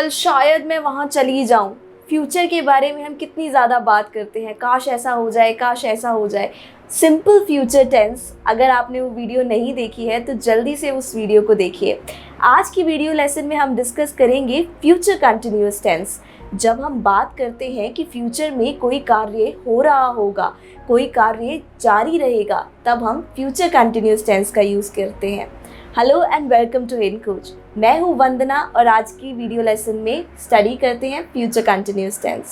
कल शायद मैं वहाँ चली जाऊँ। फ्यूचर के बारे में हम कितनी ज़्यादा बात करते हैं, काश ऐसा हो जाए, काश ऐसा हो जाए। सिंपल फ्यूचर टेंस, अगर आपने वो वीडियो नहीं देखी है तो जल्दी से उस वीडियो को देखिए। आज की वीडियो लेसन में हम डिस्कस करेंगे फ्यूचर कंटिन्यूअस टेंस। जब हम बात करते हैं कि फ्यूचर में कोई कार्य हो रहा होगा, कोई कार्य जारी रहेगा, तब हम फ्यूचर कंटिन्यूअस टेंस का यूज़ करते हैं। Hello and welcome to Incoach. मैं हूँ वंदना और आज की वीडियो लेसन में स्टडी करते हैं future continuous tense.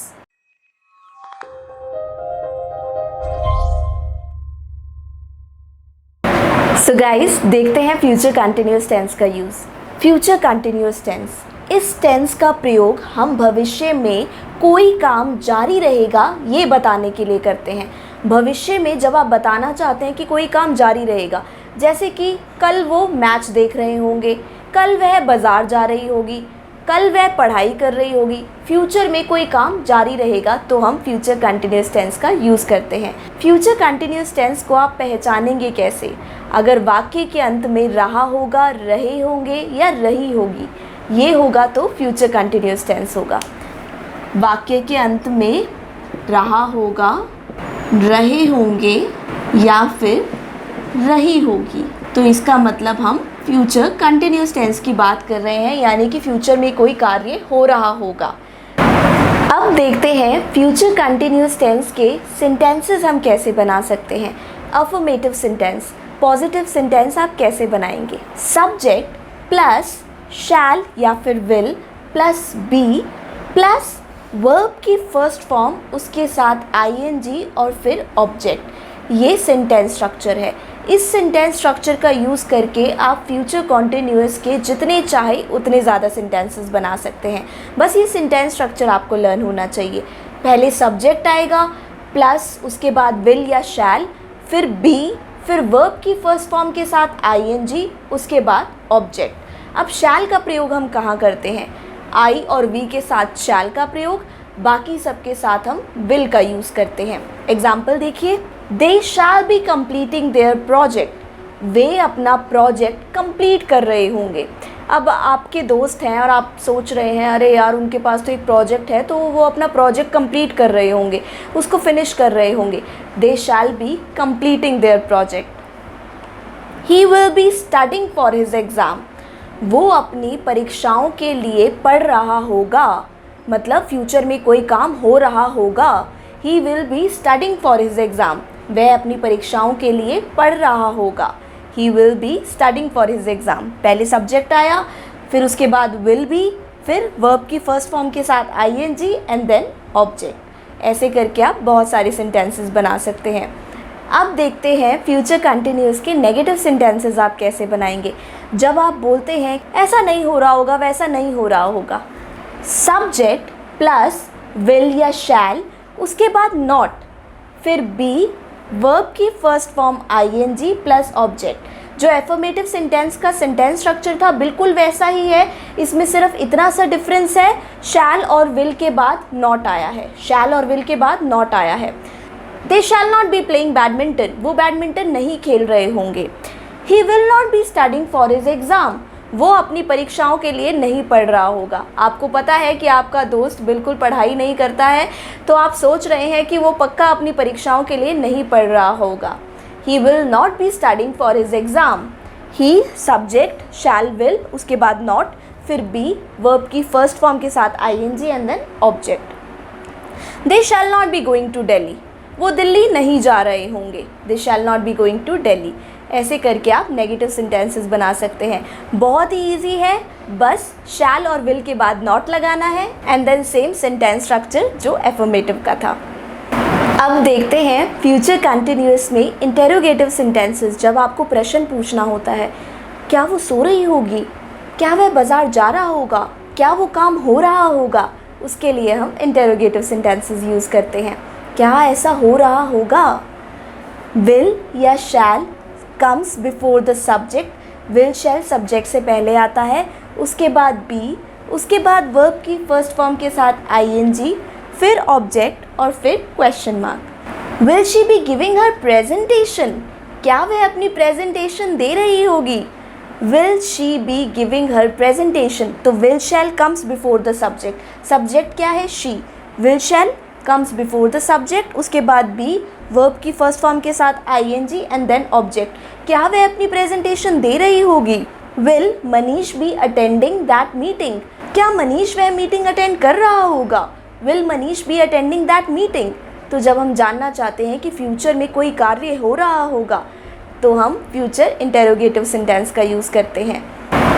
So guys, देखते हैं फ्यूचर कंटिन्यूअस टेंस का यूज़। फ्यूचर कंटिन्यूअस टेंस, इस टेंस का प्रयोग हम भविष्य में कोई काम जारी रहेगा ये बताने के लिए करते हैं। भविष्य में जब आप बताना चाहते हैं कि कोई काम जारी रहेगा, जैसे कि कल वो मैच देख रहे होंगे, कल वह बाज़ार जा रही होगी, कल वह पढ़ाई कर रही होगी, फ्यूचर में कोई काम जारी रहेगा तो हम फ्यूचर कंटिन्यूअस टेंस का यूज़ करते हैं। फ्यूचर कंटिन्यूअस टेंस को आप पहचानेंगे कैसे? अगर वाक्य के अंत में रहा होगा, रहे होंगे या रही होगी, ये होगा तो फ्यूचर कंटिन्यूअस टेंस होगा। वाक्य के अंत में रहा होगा, रहे होंगे या फिर रही होगी, तो इसका मतलब हम फ्यूचर कंटिन्यूअस टेंस की बात कर रहे हैं, यानी कि फ्यूचर में कोई कार्य हो रहा होगा। अब देखते हैं फ्यूचर कंटिन्यूअस टेंस के सेंटेंसेस हम कैसे बना सकते हैं। अफर्मेटिव सेंटेंस, पॉजिटिव सेंटेंस आप कैसे बनाएंगे? सब्जेक्ट प्लस शैल या फिर will plus be plus verb की फर्स्ट फॉर्म, उसके साथ आईएनजी और फिर ऑब्जेक्ट, ये सेंटेंस स्ट्रक्चर है। इस सेंटेंस स्ट्रक्चर का यूज़ करके आप फ्यूचर कॉन्टिन्यूअस के जितने चाहे उतने ज़्यादा सेंटेंसेस बना सकते हैं। बस ये सेंटेंस स्ट्रक्चर आपको लर्न होना चाहिए। पहले सब्जेक्ट आएगा, प्लस उसके बाद विल या शैल, फिर बी, फिर वर्ब की फर्स्ट फॉर्म के साथ आईएनजी, उसके बाद ऑब्जेक्ट। अब शैल का प्रयोग हम कहाँ करते हैं? आई और वी के साथ शैल का प्रयोग, बाकी सबके साथ हम विल का यूज़ करते हैं। एग्जाम्पल देखिए, they shall be completing their project, वे अपना प्रोजेक्ट कंप्लीट कर रहे होंगे। अब आपके दोस्त हैं और आप सोच रहे हैं अरे यार उनके पास तो एक प्रोजेक्ट है, तो वो अपना प्रोजेक्ट कंप्लीट कर रहे होंगे, उसको फिनिश कर रहे होंगे। They shall be completing their project. He will be studying for his exam, वो अपनी परीक्षाओं के लिए पढ़ रहा होगा, मतलब फ्यूचर में कोई काम हो रहा होगा। He will be studying for his exam, वह अपनी परीक्षाओं के लिए पढ़ रहा होगा। He will be studying for his exam, पहले सब्जेक्ट आया, फिर उसके बाद विल बी, फिर वर्ब की फर्स्ट फॉर्म के साथ आईएनजी एंड देन ऑब्जेक्ट। ऐसे करके आप बहुत सारे सेंटेंसेस बना सकते हैं। अब देखते हैं फ्यूचर कंटिन्यूअस के नेगेटिव सेंटेंसेस आप कैसे बनाएंगे। जब आप बोलते हैं ऐसा नहीं हो रहा होगा, वैसा नहीं हो रहा होगा, सब्जेक्ट प्लस विल या शैल, उसके बाद नॉट, फिर बी, वर्ब की first form ING plus object. जो एफर्मेटिव सेंटेंस का सेंटेंस स्ट्रक्चर था बिल्कुल वैसा ही है, इसमें सिर्फ इतना सा डिफरेंस है, शैल और विल के बाद नॉट आया है। शैल और विल के बाद नॉट आया है। They shall not be playing badminton, वो बैडमिंटन नहीं खेल रहे होंगे। He will not be studying for his exam, वो अपनी परीक्षाओं के लिए नहीं पढ़ रहा होगा। आपको पता है कि आपका दोस्त बिल्कुल पढ़ाई नहीं करता है, तो आप सोच रहे हैं कि वो पक्का अपनी परीक्षाओं के लिए नहीं पढ़ रहा होगा। He will not be studying for his exam. He, subject, shall, will, उसके बाद नॉट, फिर बी, वर्ब की फर्स्ट फॉर्म के साथ ING and then object. They shall not be going to Delhi, वो दिल्ली नहीं जा रहे होंगे। They shall not be going to Delhi. ऐसे करके आप नेगेटिव सेंटेंसेस बना सकते हैं। बहुत ही ईजी है, बस शैल और विल के बाद नॉट लगाना है and then same sentence structure जो एफर्मेटिव का था। अब देखते हैं फ्यूचर कंटिन्यूअस में इंटेरोगेटिव सेंटेंसेस। जब आपको प्रश्न पूछना होता है, क्या वो सो रही होगी, क्या वह बाज़ार जा रहा होगा, क्या वो काम हो रहा होगा, उसके लिए हम इंटेरोगेटिव सेंटेंसेस यूज़ करते हैं। क्या ऐसा हो रहा होगा? विल या शैल comes before the subject, will shall subject से पहले आता है, उसके बाद बी, उसके बाद वर्ब की फर्स्ट फॉर्म के साथ आईएनजी, फिर ऑब्जेक्ट और फिर question mark. Will she be giving her presentation, क्या वह अपनी प्रेजेंटेशन दे रही होगी? Will she be giving her presentation, तो will shall comes before the subject, subject क्या है she, will shall comes before the subject, उसके बाद बी वर्ब की फर्स्ट फॉर्म के साथ ing एंड देन ऑब्जेक्ट, क्या वह अपनी प्रेजेंटेशन दे रही होगी। Will Manish be attending that meeting, क्या मनीष वह मीटिंग अटेंड कर रहा होगा, will Manish be attending that meeting. तो जब हम जानना चाहते हैं कि फ्यूचर में कोई कार्य हो रहा होगा तो हम फ्यूचर इंटेरोगेटिव सेंटेंस का यूज़ करते हैं।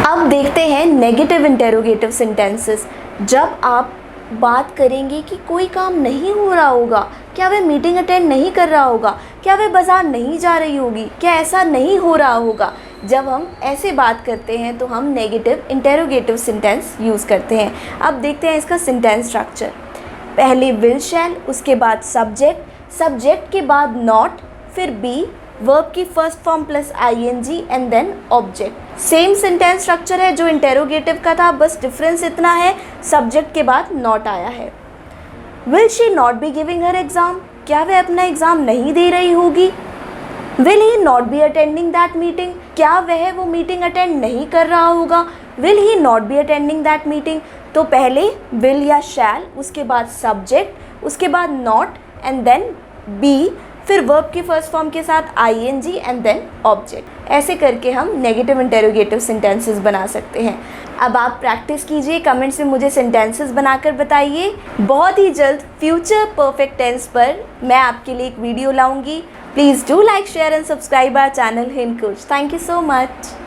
अब देखते हैं नेगेटिव इंटेरोगेटिव सेंटेंसेस। जब आप बात करेंगे कि कोई काम नहीं हो रहा होगा, क्या वह मीटिंग अटेंड नहीं कर रहा होगा, क्या वह बाज़ार नहीं जा रही होगी, क्या ऐसा नहीं हो रहा होगा, जब हम ऐसे बात करते हैं तो हम नेगेटिव इंटेरोगेटिव सेंटेंस यूज़ करते हैं। अब देखते हैं इसका सेंटेंस स्ट्रक्चर। पहले विल शैल, उसके बाद सब्जेक्ट, सब्जेक्ट के बाद नॉट, फिर बी वर्ब की first form plus ing and then object. Same sentence structure है जो इंटेरोगेटिव का था, बस डिफरेंस इतना है सब्जेक्ट के बाद नॉट आया है। Will she not be giving her exam, क्या वह अपना एग्ज़ाम नहीं दे रही होगी। Will he not be attending that meeting, क्या वह वो मीटिंग अटेंड नहीं कर रहा होगा। Will he not be attending that meeting, तो पहले विल या शैल, उसके बाद सब्जेक्ट, उसके बाद नॉट एंड देन बी, फिर वर्ब की फर्स्ट फॉर्म के साथ ing एंड देन ऑब्जेक्ट। ऐसे करके हम नेगेटिव इंटेरोगेटिव सेंटेंसेस बना सकते हैं। अब आप प्रैक्टिस कीजिए, कमेंट्स में मुझे सेंटेंसेस बनाकर बताइए। बहुत ही जल्द फ्यूचर परफेक्ट टेंस पर मैं आपके लिए एक वीडियो लाऊंगी। Please do like, share and subscribe our channel Hind coach. Thank you so much.